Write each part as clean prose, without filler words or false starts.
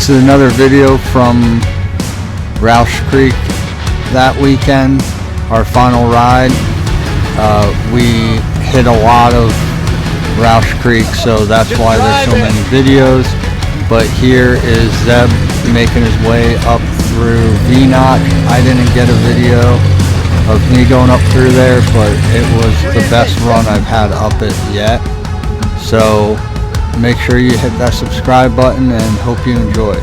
This is another video from Rauch Creek that weekend, our final ride. We hit a lot of Rauch Creek, so that's why there's so many videos. But here is Zeb making his way up through VNOC. I didn't get a video of me going up through there, but it was the best run I've had up it yet. So make sure you hit that subscribe button and hope you enjoy.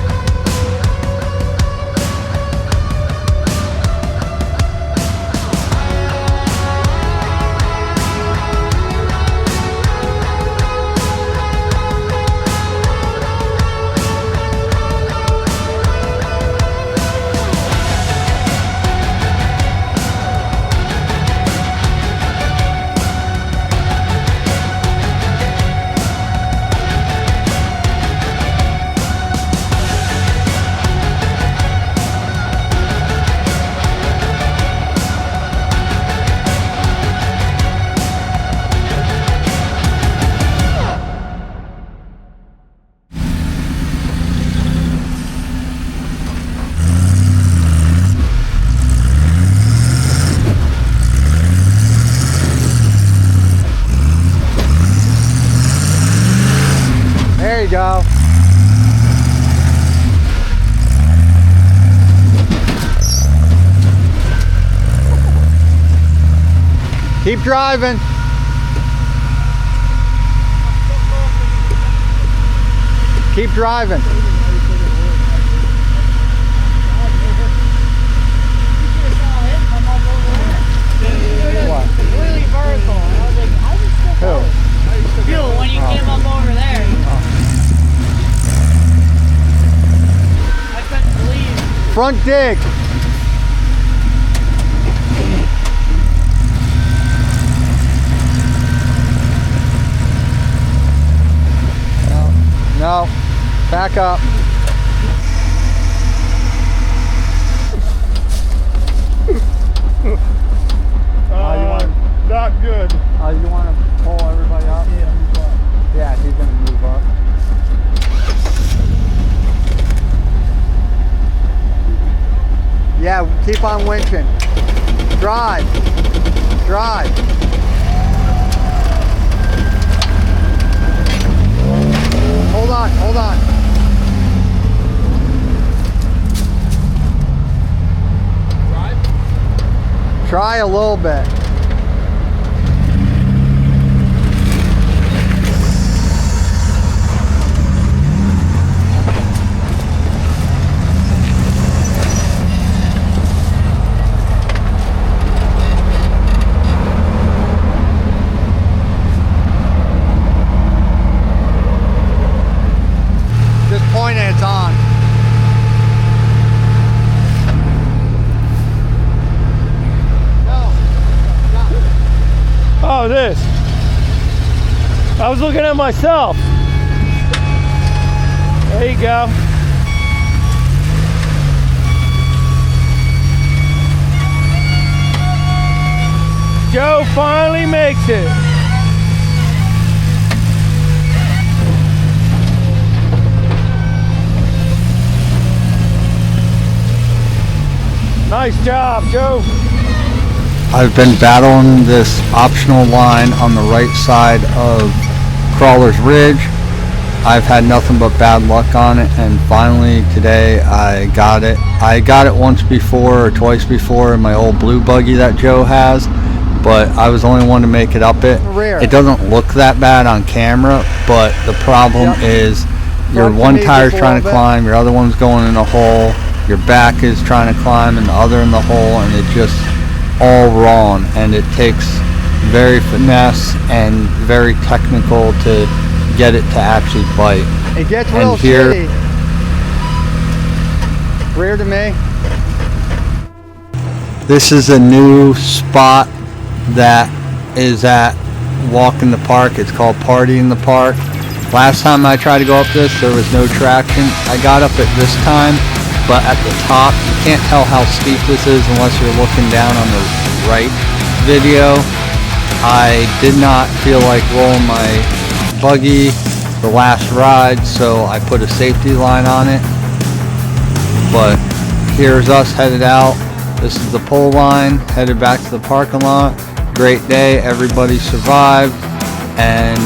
There you go. Keep driving. Keep driving. Really vertical. I was like, I was still Who? you when you came up over there. I couldn't believe. Front dig. No, back up. Not good. You want to pull everybody up? Yeah, he's going to move up. Yeah, keep on winching. Drive. Drive. Hold on, hold on. Drive? Try a little bit. It's on. Oh, this. I was looking at myself. There you go. Joe finally makes it. Nice job, Joe. I've been battling this optional line on the right side of Crawler's Ridge. I've had nothing but bad luck on it, and finally today I got it. I got it once before or twice before in my old blue buggy that Joe has, but I was the only one to make it up it. It doesn't look that bad on camera, but the problem is your one tire's trying to climb, your other one's going in a hole, your back is trying to climb and the other in the hole, and it just all wrong, and it takes very finesse and very technical to get it to actually bite. It gets real shitty. Rear to me. This is a new spot that is at Walk in the Park. It's called Party in the Park. Last time I tried to go up this, there was no traction. I got up it this time, but at the top, you can't tell how steep this is unless you're looking down on the right video. I did not feel like rolling my buggy the last ride, so I put a safety line on it, But here's us headed out. This is the pole line, headed back to the parking lot. Great day, everybody survived, and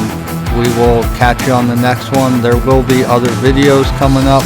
we will catch you on the next one. There will be other videos coming up.